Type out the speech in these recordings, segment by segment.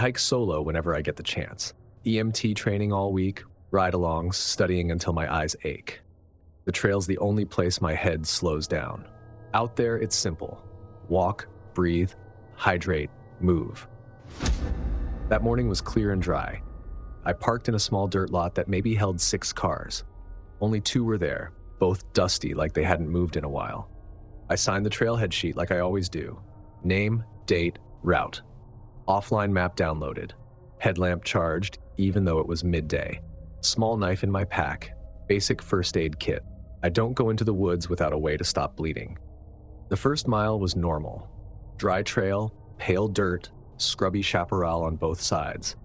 hike solo whenever I get the chance. EMT training all week, ride-alongs, studying until my eyes ache. The trail's the only place my head slows down. Out there, it's simple. Walk, breathe, hydrate, move. That morning was clear and dry. I parked in a small dirt lot that maybe held 6 cars. Only 2 were there, both dusty like they hadn't moved in a while. I signed the trailhead sheet like I always do. Name, date, route. Offline map downloaded. Headlamp charged, even though it was midday. Small knife in my pack. Basic first aid kit. I don't go into the woods without a way to stop bleeding. The first mile was normal. Dry trail, pale dirt, scrubby chaparral on both sides.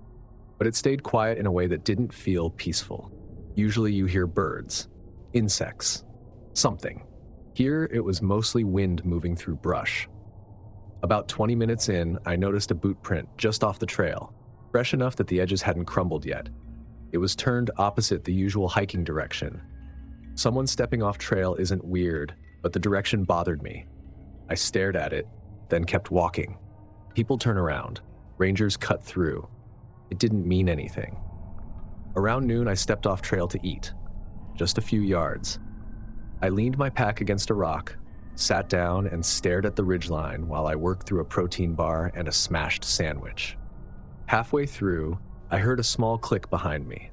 But it stayed quiet in a way that didn't feel peaceful. Usually you hear birds, insects, something. Here it was mostly wind moving through brush. About 20 minutes in, I noticed a boot print just off the trail, fresh enough that the edges hadn't crumbled yet. It was turned opposite the usual hiking direction. Someone stepping off trail isn't weird, but the direction bothered me. I stared at it, then kept walking. People turn around. Rangers cut through. It didn't mean anything. Around noon, I stepped off trail to eat. Just a few yards. I leaned my pack against a rock, sat down and stared at the ridgeline while I worked through a protein bar and a smashed sandwich. Halfway through, I heard a small click behind me.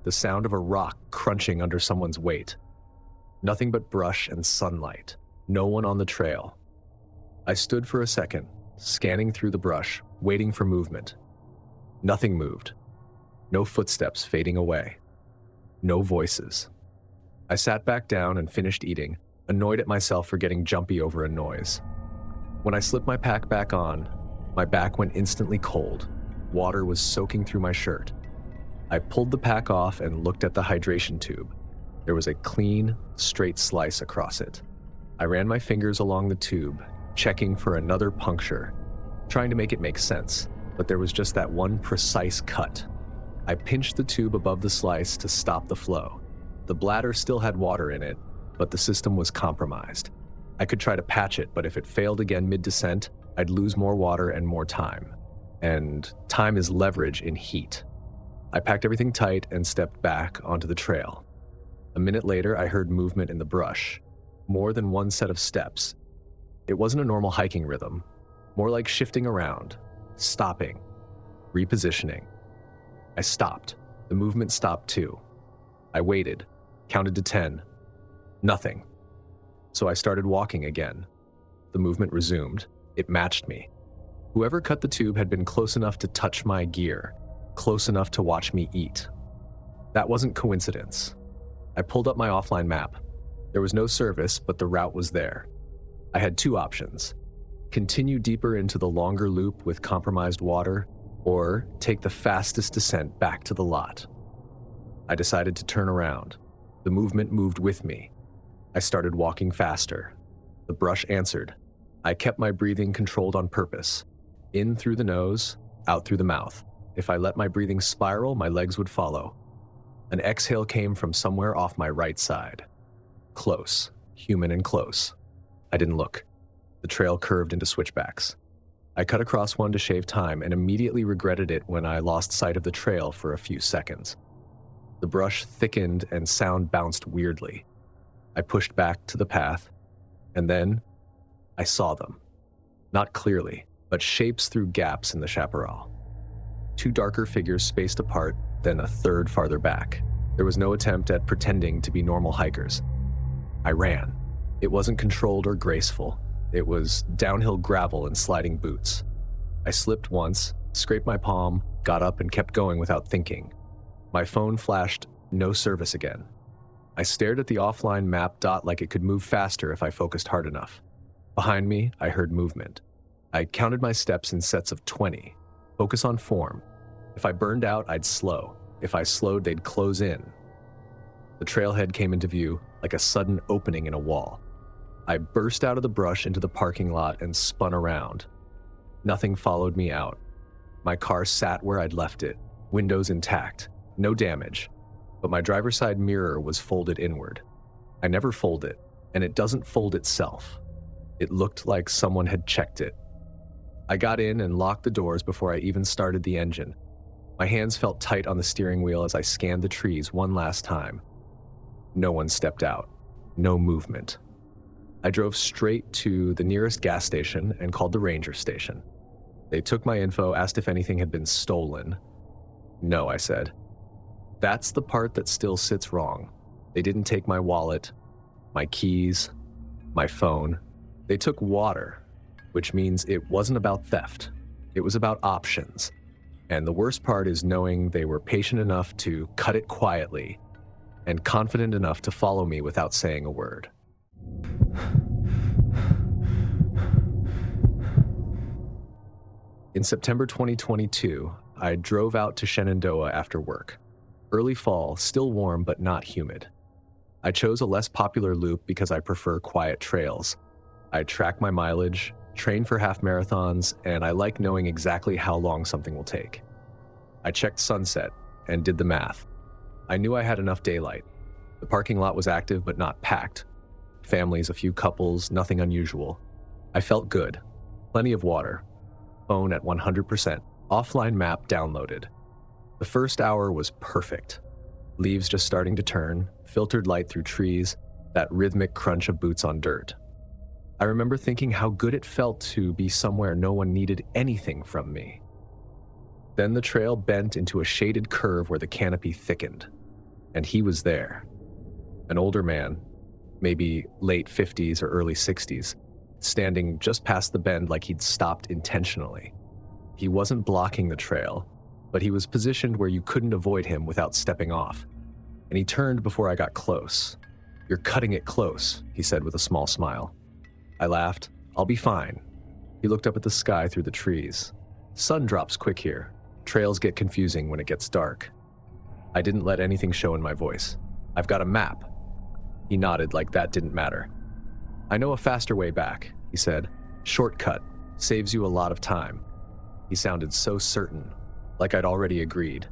The sound of a rock crunching under someone's weight. Nothing but brush and sunlight. No one on the trail. I stood for a second, scanning through the brush, waiting for movement. Nothing moved. No footsteps fading away. No voices. I sat back down and finished eating, annoyed at myself for getting jumpy over a noise. When I slipped my pack back on, my back went instantly cold. Water was soaking through my shirt. I pulled the pack off and looked at the hydration tube. There was a clean, straight slice across it. I ran my fingers along the tube, checking for another puncture, trying to make it make sense, but there was just that one precise cut. I pinched the tube above the slice to stop the flow. The bladder still had water in it, but the system was compromised. I could try to patch it, but if it failed again mid-descent, I'd lose more water and more time. And time is leverage in heat. I packed everything tight and stepped back onto the trail. A minute later, I heard movement in the brush. More than one set of steps. It wasn't a normal hiking rhythm. More like shifting around, stopping, repositioning. I stopped. The movement stopped too. I waited, counted to 10. Nothing. So I started walking again. The movement resumed. It matched me. Whoever cut the tube had been close enough to touch my gear, close enough to watch me eat. That wasn't coincidence. I pulled up my offline map. There was no service, but the route was there. I had 2 options. Continue deeper into the longer loop with compromised water, or take the fastest descent back to the lot. I decided to turn around. The movement moved with me. I started walking faster. The brush answered. I kept my breathing controlled on purpose. In through the nose, out through the mouth. If I let my breathing spiral, my legs would follow. An exhale came from somewhere off my right side. Close, human and close. I didn't look. The trail curved into switchbacks. I cut across one to shave time and immediately regretted it when I lost sight of the trail for a few seconds. The brush thickened and sound bounced weirdly. I pushed back to the path, and then I saw them. Not clearly, but shapes through gaps in the chaparral. 2 darker figures spaced apart, then a third farther back. There was no attempt at pretending to be normal hikers. I ran. It wasn't controlled or graceful. It was downhill gravel and sliding boots. I slipped once, scraped my palm, got up and kept going without thinking. My phone flashed no service again. I stared at the offline map dot like it could move faster if I focused hard enough. Behind me, I heard movement. I counted my steps in sets of 20. Focus on form. If I burned out, I'd slow. If I slowed, they'd close in. The trailhead came into view like a sudden opening in a wall. I burst out of the brush into the parking lot and spun around. Nothing followed me out. My car sat where I'd left it, windows intact, no damage, but my driver's side mirror was folded inward. I never fold it, and it doesn't fold itself. It looked like someone had checked it. I got in and locked the doors before I even started the engine. My hands felt tight on the steering wheel as I scanned the trees one last time. No one stepped out. No movement. I drove straight to the nearest gas station and called the ranger station. They took my info, asked if anything had been stolen. No, I said. That's the part that still sits wrong. They didn't take my wallet, my keys, my phone. They took water, which means it wasn't about theft. It was about options. And the worst part is knowing they were patient enough to cut it quietly and confident enough to follow me without saying a word. In September 2022, I drove out to Shenandoah after work. Early fall, still warm but not humid. I chose a less popular loop because I prefer quiet trails. I track my mileage, train for half marathons, and I like knowing exactly how long something will take. I checked sunset and did the math. I knew I had enough daylight. The parking lot was active but not packed. Families, a few couples, nothing unusual. I felt good. Plenty of water. Phone at 100%. Offline map downloaded. The first hour was perfect. Leaves just starting to turn, filtered light through trees, that rhythmic crunch of boots on dirt. I remember thinking how good it felt to be somewhere no one needed anything from me. Then the trail bent into a shaded curve where the canopy thickened, and he was there. An older man, maybe late 50s or early 60s, standing just past the bend like he'd stopped intentionally. He wasn't blocking the trail, but he was positioned where you couldn't avoid him without stepping off, and he turned before I got close. "You're cutting it close," he said with a small smile. I laughed. "I'll be fine." He looked up at the sky through the trees. "Sun drops quick here. Trails get confusing when it gets dark." I didn't let anything show in my voice. "I've got a map." He nodded like that didn't matter. "I know a faster way back," he said. "Shortcut. Saves you a lot of time." He sounded so certain, like I'd already agreed.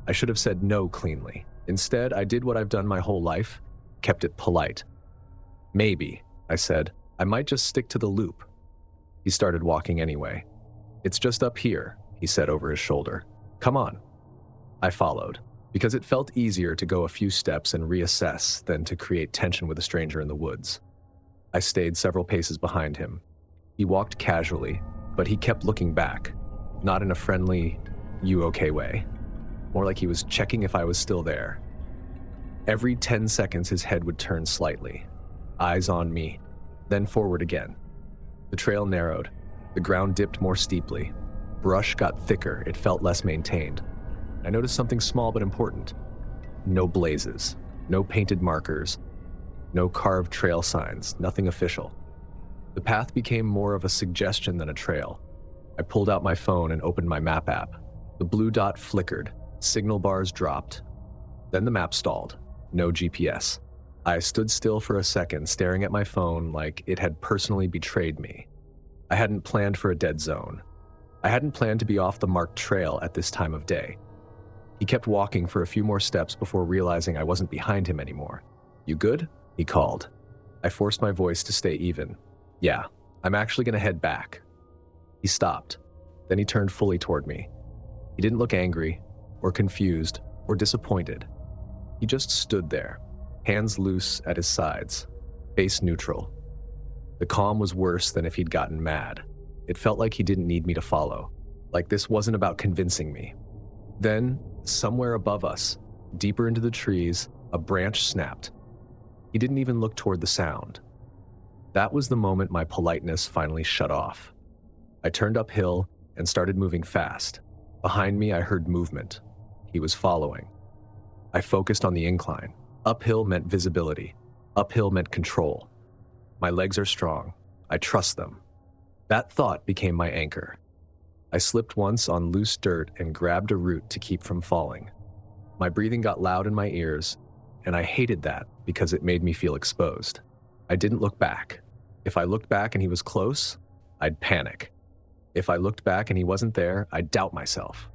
I should have said no cleanly. Instead, I did what I've done my whole life, kept it polite. "Maybe," I said. "I might just stick to the loop." He started walking anyway. "It's just up here," he said over his shoulder. "Come on." I followed, because it felt easier to go a few steps and reassess than to create tension with a stranger in the woods. I stayed several paces behind him. He walked casually, but he kept looking back, not in a friendly, "you okay" way, more like he was checking if I was still there. Every 10 seconds his head would turn slightly, eyes on me, then forward again. The trail narrowed, the ground dipped more steeply, brush got thicker, it felt less maintained. I noticed something small but important. No blazes, no painted markers, no carved trail signs, nothing official. The path became more of a suggestion than a trail. I pulled out my phone and opened my map app. The blue dot flickered, signal bars dropped. Then the map stalled. No GPS. I stood still for a second, staring at my phone like it had personally betrayed me. I hadn't planned for a dead zone. I hadn't planned to be off the marked trail at this time of day. He kept walking for a few more steps before realizing I wasn't behind him anymore. "You good?" he called. I forced my voice to stay even. "Yeah, I'm actually going to head back." He stopped. Then he turned fully toward me. He didn't look angry, or confused, or disappointed. He just stood there, hands loose at his sides, face neutral. The calm was worse than if he'd gotten mad. It felt like he didn't need me to follow, like this wasn't about convincing me. Then, somewhere above us, deeper into the trees, a branch snapped. He didn't even look toward the sound. That was the moment my politeness finally shut off. I turned uphill and started moving fast. Behind me, I heard movement. He was following. I focused on the incline. Uphill meant visibility. Uphill meant control. My legs are strong. I trust them. That thought became my anchor. I slipped once on loose dirt and grabbed a root to keep from falling. My breathing got loud in my ears, and I hated that because it made me feel exposed. I didn't look back. If I looked back and he was close, I'd panic. If I looked back and he wasn't there, I'd doubt myself.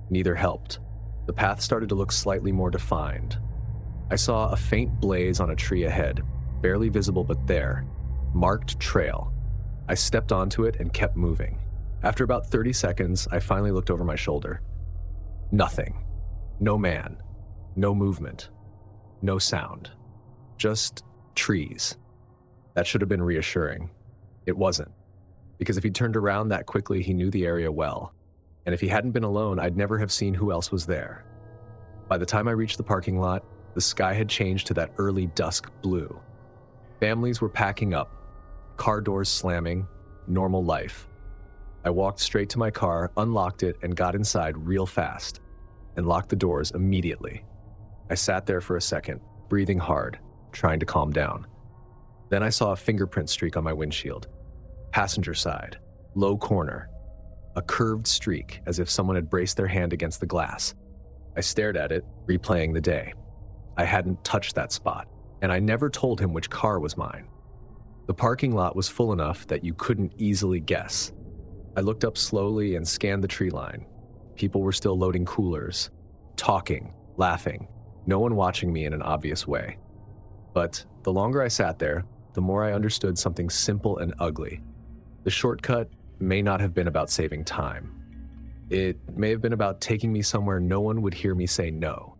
Neither helped. The path started to look slightly more defined. I saw a faint blaze on a tree ahead, barely visible but there. Marked trail. I stepped onto it and kept moving. After about 30 seconds, I finally looked over my shoulder. Nothing. No man. No movement. No sound. Just trees. That should have been reassuring. It wasn't. Because if he turned around that quickly, he knew the area well. And if he hadn't been alone, I'd never have seen who else was there. By the time I reached the parking lot, the sky had changed to that early dusk blue. Families were packing up, car doors slamming, normal life. I walked straight to my car, unlocked it, and got inside real fast, and locked the doors immediately. I sat there for a second, breathing hard, trying to calm down. Then I saw a fingerprint streak on my windshield. Passenger side, low corner, a curved streak as if someone had braced their hand against the glass. I stared at it, replaying the day. I hadn't touched that spot, and I never told him which car was mine. The parking lot was full enough that you couldn't easily guess. I looked up slowly and scanned the tree line. People were still loading coolers, talking, laughing, no one watching me in an obvious way. But the longer I sat there, the more I understood something simple and ugly. The shortcut may not have been about saving time. It may have been about taking me somewhere no one would hear me say no.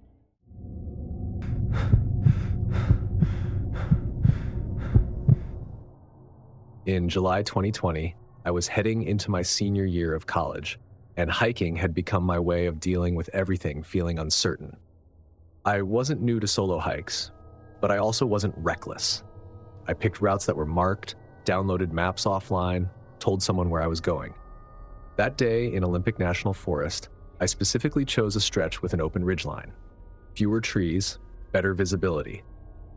In July 2020, I was heading into my senior year of college, and hiking had become my way of dealing with everything feeling uncertain. I wasn't new to solo hikes, but I also wasn't reckless. I picked routes that were marked, downloaded maps offline, told someone where I was going. That day in Olympic National Forest, I specifically chose a stretch with an open ridgeline. Fewer trees, better visibility.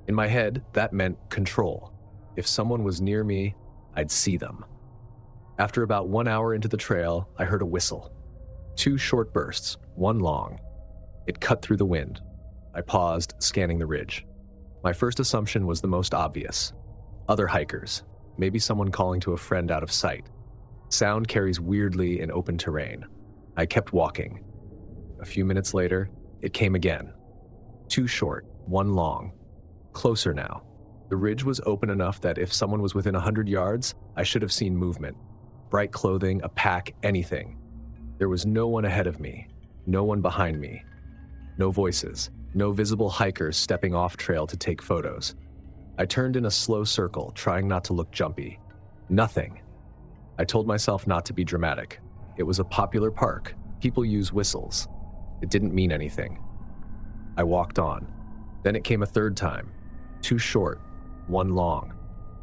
In my head, that meant control. If someone was near me, I'd see them. After about 1 hour into the trail, I heard a whistle. 2 short bursts, one long. It cut through the wind. I paused, scanning the ridge. My first assumption was the most obvious. Other hikers, maybe someone calling to a friend out of sight. Sound carries weirdly in open terrain. I kept walking. A few minutes later, it came again. 2 short, one long. Closer now. The ridge was open enough that if someone was within 100 yards, I should have seen movement. Bright clothing, a pack, anything. There was no one ahead of me, no one behind me. No voices, no visible hikers stepping off trail to take photos. I turned in a slow circle, trying not to look jumpy. Nothing. I told myself not to be dramatic. It was a popular park. People use whistles. It didn't mean anything. I walked on. Then it came a third time. 2 short, one long.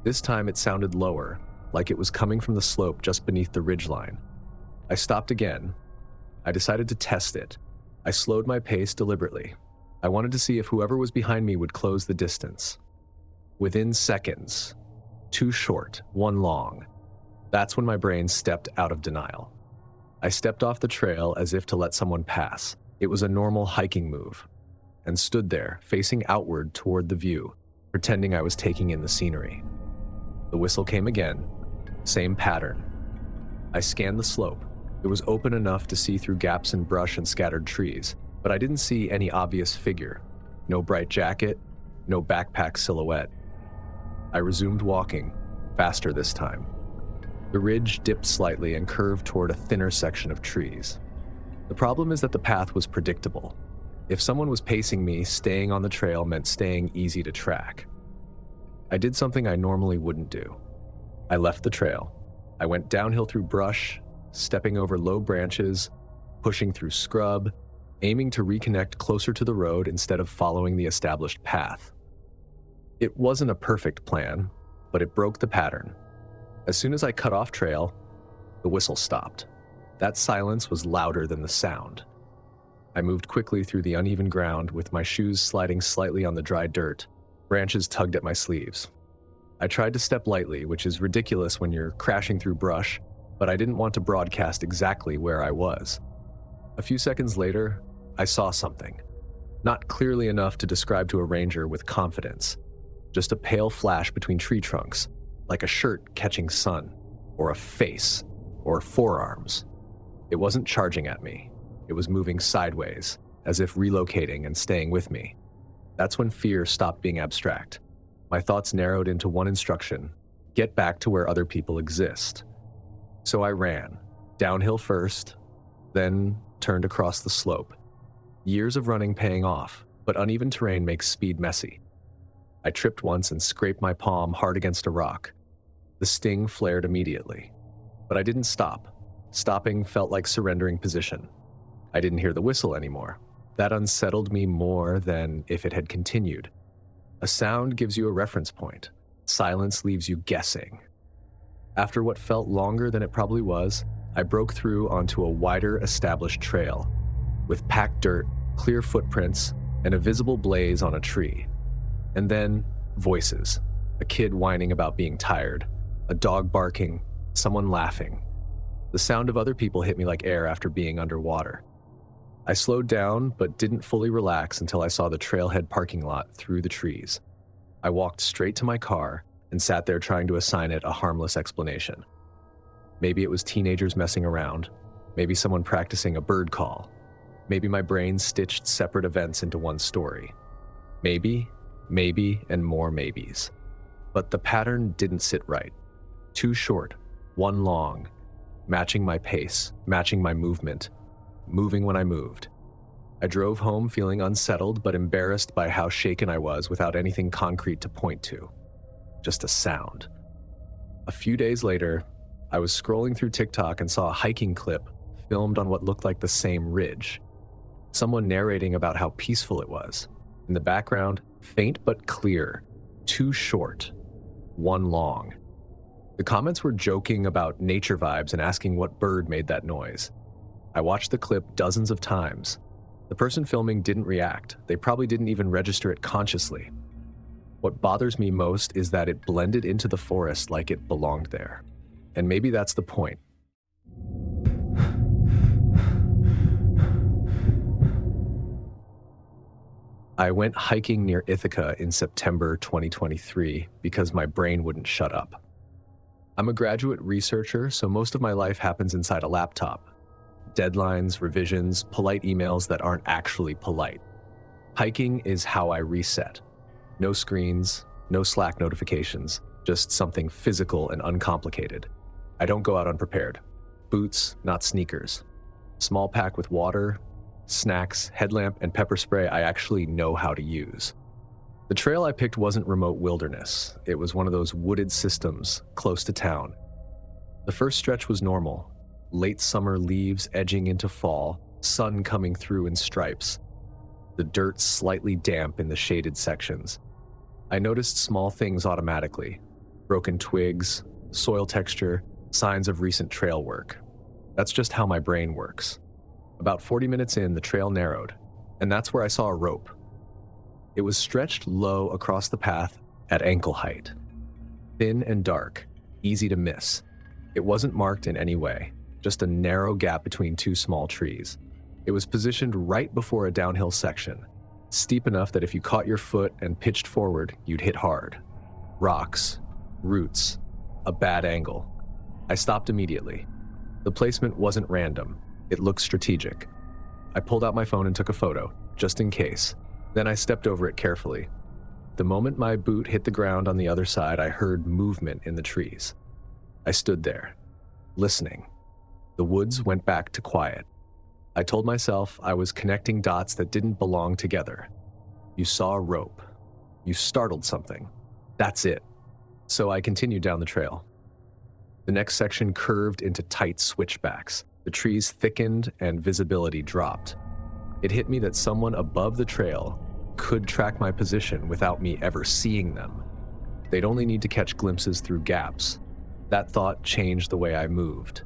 This time it sounded lower, like it was coming from the slope just beneath the ridgeline. I stopped again. I decided to test it. I slowed my pace deliberately. I wanted to see if whoever was behind me would close the distance. Within seconds, 2 short, one long. That's when my brain stepped out of denial. I stepped off the trail as if to let someone pass. It was a normal hiking move, and stood there, facing outward toward the view, pretending I was taking in the scenery. The whistle came again, same pattern. I scanned the slope. It was open enough to see through gaps in brush and scattered trees, but I didn't see any obvious figure. No bright jacket, no backpack silhouette. I resumed walking, faster this time. The ridge dipped slightly and curved toward a thinner section of trees. The problem is that the path was predictable. If someone was pacing me, staying on the trail meant staying easy to track. I did something I normally wouldn't do. I left the trail. I went downhill through brush, stepping over low branches, pushing through scrub, aiming to reconnect closer to the road instead of following the established path. It wasn't a perfect plan, but it broke the pattern. As soon as I cut off trail, the whistle stopped. That silence was louder than the sound. I moved quickly through the uneven ground with my shoes sliding slightly on the dry dirt. Branches tugged at my sleeves. I tried to step lightly, which is ridiculous when you're crashing through brush, but I didn't want to broadcast exactly where I was. A few seconds later, I saw something. Not clearly enough to describe to a ranger with confidence. Just a pale flash between tree trunks, like a shirt catching sun, or a face, or forearms. It wasn't charging at me. It was moving sideways, as if relocating and staying with me. That's when fear stopped being abstract. My thoughts narrowed into one instruction: get back to where other people exist. So I ran, Downhill first, then turned across the slope. Years of running paying off, but uneven terrain makes speed messy. I tripped once and scraped my palm hard against a rock. The sting flared immediately, but I didn't stop. Stopping felt like surrendering position. I didn't hear the whistle anymore. That unsettled me more than if it had continued. A sound gives you a reference point. Silence leaves you guessing. After what felt longer than it probably was, I broke through onto a wider, established trail, with packed dirt, clear footprints, and a visible blaze on a tree. And then, voices. A kid whining about being tired, a dog barking, someone laughing. The sound of other people hit me like air after being underwater. I slowed down, but didn't fully relax until I saw the trailhead parking lot through the trees. I walked straight to my car and sat there trying to assign it a harmless explanation. Maybe it was teenagers messing around. Maybe someone practicing a bird call. Maybe my brain stitched separate events into one story. Maybe, and more maybes. But the pattern didn't sit right. Two short, one long, matching my pace, matching my movement, moving when I moved. I drove home feeling unsettled but embarrassed by how shaken I was without anything concrete to point to. Just a sound. A few days later, I was scrolling through TikTok and saw a hiking clip filmed on what looked like the same ridge. Someone narrating about how peaceful it was. In the background, faint but clear, two short, one long. The comments were joking about nature vibes and asking what bird made that noise. I watched the clip dozens of times. The person filming didn't react. They probably didn't even register it consciously. What bothers me most is that it blended into the forest like it belonged there. And maybe that's the point. I went hiking near Ithaca in September 2023 because my brain wouldn't shut up. I'm a graduate researcher, so most of my life happens inside a laptop. Deadlines, revisions, polite emails that aren't actually polite. Hiking is how I reset. No screens, no Slack notifications, just something physical and uncomplicated. I don't go out unprepared. Boots, not sneakers. Small pack with water, snacks, headlamp, and pepper spray I actually know how to use. The trail I picked wasn't remote wilderness. It was one of those wooded systems close to town. The first stretch was normal. Late summer leaves edging into fall, sun coming through in stripes. The dirt slightly damp in the shaded sections. I noticed small things automatically. Broken twigs, soil texture, signs of recent trail work. That's just how my brain works. About 40 minutes in, the trail narrowed, and that's where I saw a rope. It was stretched low across the path at ankle height. Thin and dark, easy to miss. It wasn't marked in any way, just a narrow gap between two small trees. It was positioned right before a downhill section, steep enough that if you caught your foot and pitched forward, you'd hit hard. Rocks, roots, a bad angle. I stopped immediately. The placement wasn't random. It looked strategic. I pulled out my phone and took a photo, just in case. Then I stepped over it carefully. The moment my boot hit the ground on the other side, I heard movement in the trees. I stood there, listening. The woods went back to quiet. I told myself I was connecting dots that didn't belong together. You saw a rope. You startled something. That's it. So I continued down the trail. The next section curved into tight switchbacks. The trees thickened and visibility dropped. It hit me that someone above the trail could track my position without me ever seeing them. They'd only need to catch glimpses through gaps. That thought changed the way I moved.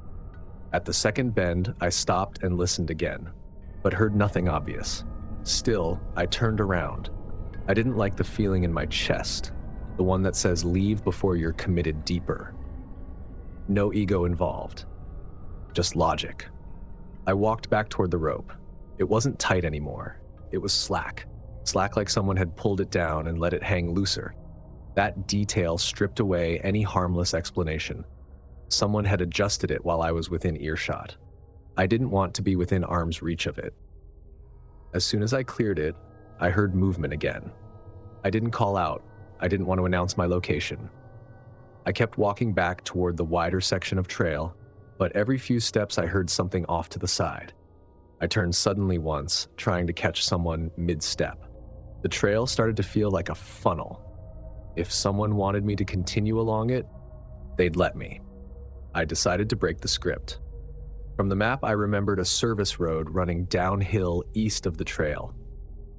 At the second bend, I stopped and listened again, but heard nothing obvious. Still, I turned around. I didn't like the feeling in my chest, the one that says leave before you're committed deeper. No ego involved, just logic. I walked back toward the rope. It wasn't tight anymore. It was slack like someone had pulled it down and let it hang looser. That detail stripped away any harmless explanation. Someone had adjusted it while I was within earshot. I didn't want to be within arm's reach of it. As soon as I cleared it, I heard movement again. I didn't call out. I didn't want to announce my location. I kept walking back toward the wider section of trail, But every few steps I heard something off to the side. I turned suddenly once, trying to catch someone mid-step. The trail started to feel like a funnel. If someone wanted me to continue along it, they'd let me. I decided to break the script. From the map, I remembered a service road running downhill east of the trail.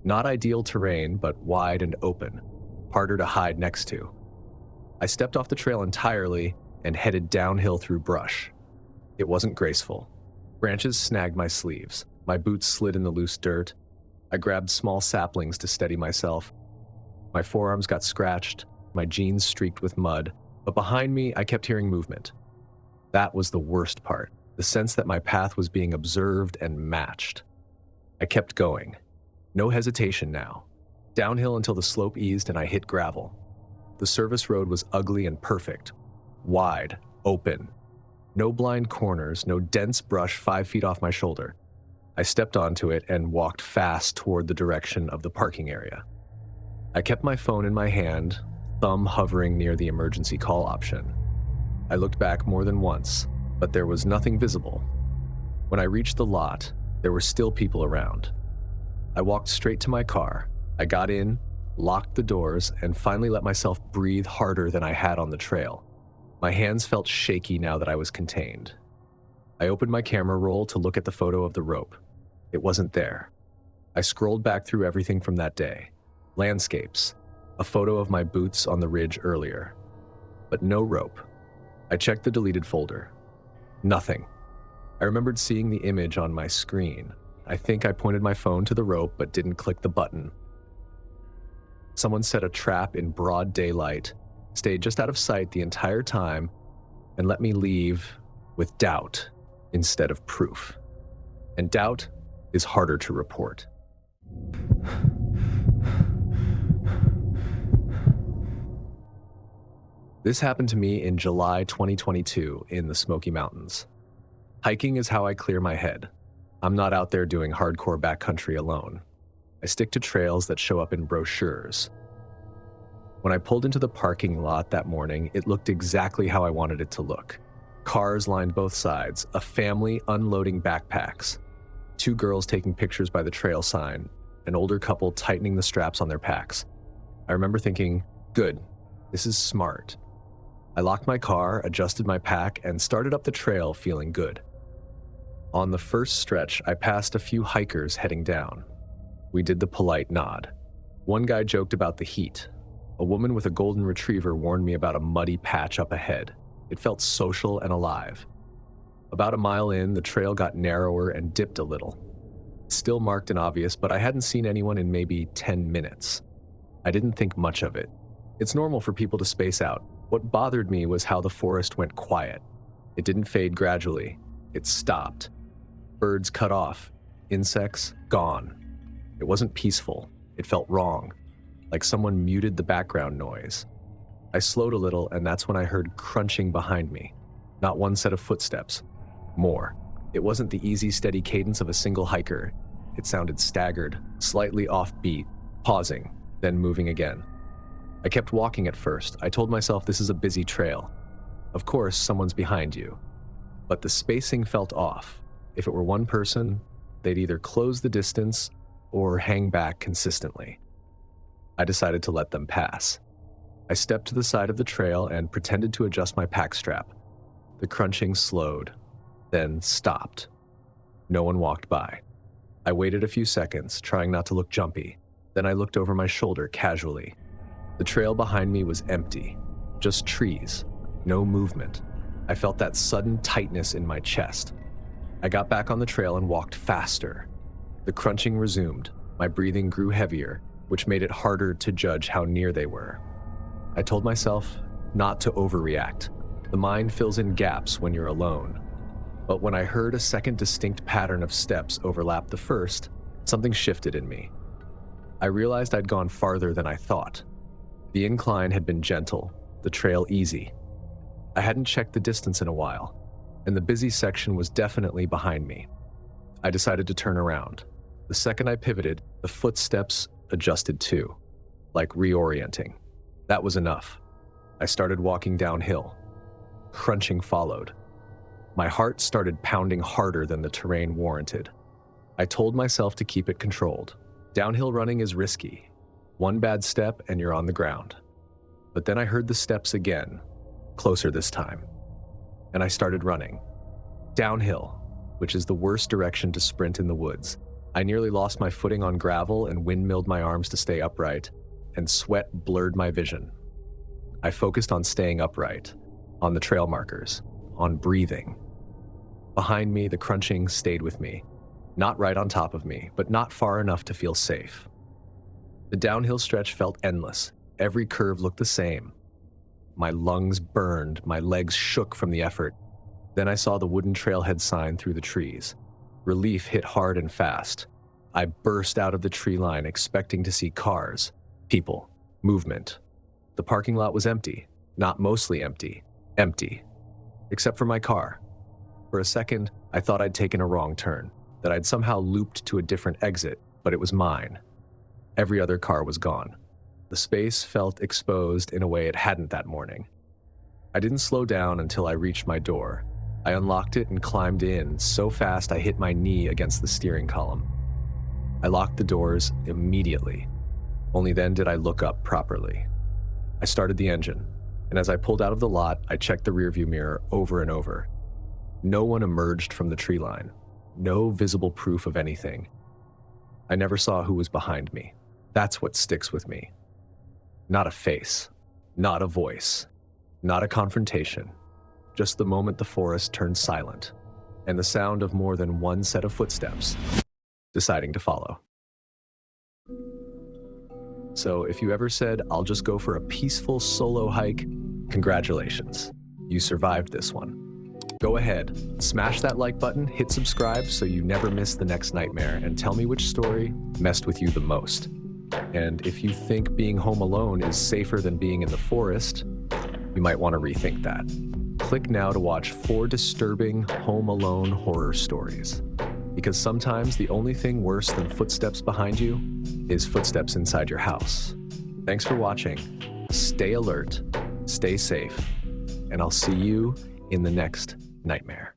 Not ideal terrain, but wide and open, harder to hide next to. I stepped off the trail entirely and headed downhill through brush. It wasn't graceful. Branches snagged my sleeves. My boots slid in the loose dirt. I grabbed small saplings to steady myself. My forearms got scratched, my jeans streaked with mud, but behind me, I kept hearing movement. That was the worst part, the sense that my path was being observed and matched. I kept going. No hesitation now. Downhill until the slope eased and I hit gravel. The service road was ugly and perfect. Wide, open. No blind corners, no dense brush 5 feet off my shoulder. I stepped onto it and walked fast toward the direction of the parking area. I kept my phone in my hand, thumb hovering near the emergency call option. I looked back more than once, but there was nothing visible. When I reached the lot, there were still people around. I walked straight to my car. I got in, locked the doors, and finally let myself breathe harder than I had on the trail. My hands felt shaky now that I was contained. I opened my camera roll to look at the photo of the rope. It wasn't there. I scrolled back through everything from that day. Landscapes, a photo of my boots on the ridge earlier. But no rope. I checked the deleted folder. Nothing. I remembered seeing the image on my screen. I think I pointed my phone to the rope but didn't click the button. Someone set a trap in broad daylight, stayed just out of sight the entire time, and let me leave with doubt instead of proof. And doubt is harder to report. This happened to me in July 2022 in the Smoky Mountains. Hiking is how I clear my head. I'm not out there doing hardcore backcountry alone. I stick to trails that show up in brochures. When I pulled into the parking lot that morning, it looked exactly how I wanted it to look. Cars lined both sides, a family unloading backpacks, 2 girls taking pictures by the trail sign, an older couple tightening the straps on their packs. I remember thinking, good, this is smart. I locked my car, adjusted my pack, and started up the trail feeling good. On the first stretch, I passed a few hikers heading down. We did the polite nod. One guy joked about the heat. A woman with a golden retriever warned me about a muddy patch up ahead. It felt social and alive. About a mile in, the trail got narrower and dipped a little. Still marked and obvious, but I hadn't seen anyone in maybe 10 minutes. I didn't think much of it. It's normal for people to space out. What bothered me was how the forest went quiet. It didn't fade gradually. It stopped. Birds cut off. Insects gone. It wasn't peaceful. It felt wrong, like someone muted the background noise. I slowed a little, and that's when I heard crunching behind me. Not one set of footsteps. More. It wasn't the easy, steady cadence of a single hiker. It sounded staggered, slightly offbeat, pausing, then moving again. I kept walking at first. I told myself this is a busy trail. Of course, someone's behind you. But the spacing felt off. If it were one person, they'd either close the distance or hang back consistently. I decided to let them pass. I stepped to the side of the trail and pretended to adjust my pack strap. The crunching slowed, then stopped. No one walked by. I waited a few seconds, trying not to look jumpy. Then I looked over my shoulder casually. The trail behind me was empty, just trees, no movement. I felt that sudden tightness in my chest. I got back on the trail and walked faster. The crunching resumed. My breathing grew heavier, which made it harder to judge how near they were. I told myself not to overreact. The mind fills in gaps when you're alone. But when I heard a second distinct pattern of steps overlap the first, something shifted in me. I realized I'd gone farther than I thought. The incline had been gentle, the trail easy. I hadn't checked the distance in a while, and the busy section was definitely behind me. I decided to turn around. The second I pivoted, the footsteps adjusted too, like reorienting. That was enough. I started walking downhill. Crunching followed. My heart started pounding harder than the terrain warranted. I told myself to keep it controlled. Downhill running is risky. One bad step and you're on the ground. But then I heard the steps again, closer this time. And I started running. Downhill, which is the worst direction to sprint in the woods. I nearly lost my footing on gravel and windmilled my arms to stay upright, and sweat blurred my vision. I focused on staying upright, on the trail markers, on breathing. Behind me, the crunching stayed with me. Not right on top of me, but not far enough to feel safe. The downhill stretch felt endless. Every curve looked the same. My lungs burned, my legs shook from the effort. Then I saw the wooden trailhead sign through the trees. Relief hit hard and fast. I burst out of the tree line, expecting to see cars, people, movement. The parking lot was empty. Not mostly empty. Empty. Except for my car. For a second, I thought I'd taken a wrong turn, that I'd somehow looped to a different exit, but it was mine. Every other car was gone. The space felt exposed in a way it hadn't that morning. I didn't slow down until I reached my door. I unlocked it and climbed in so fast I hit my knee against the steering column. I locked the doors immediately. Only then did I look up properly. I started the engine, and as I pulled out of the lot, I checked the rearview mirror over and over. No one emerged from the tree line. No visible proof of anything. I never saw who was behind me. That's what sticks with me. Not a face, not a voice, not a confrontation. Just the moment the forest turned silent, and the sound of more than one set of footsteps deciding to follow. So if you ever said, "I'll just go for a peaceful solo hike," congratulations, you survived this one. Go ahead, smash that like button, hit subscribe so you never miss the next nightmare, and tell me which story messed with you the most. And if you think being home alone is safer than being in the forest, you might want to rethink that. Click now to watch 4 disturbing home alone horror stories. Because sometimes the only thing worse than footsteps behind you is footsteps inside your house. Thanks for watching. Stay alert, stay safe, and I'll see you in the next nightmare.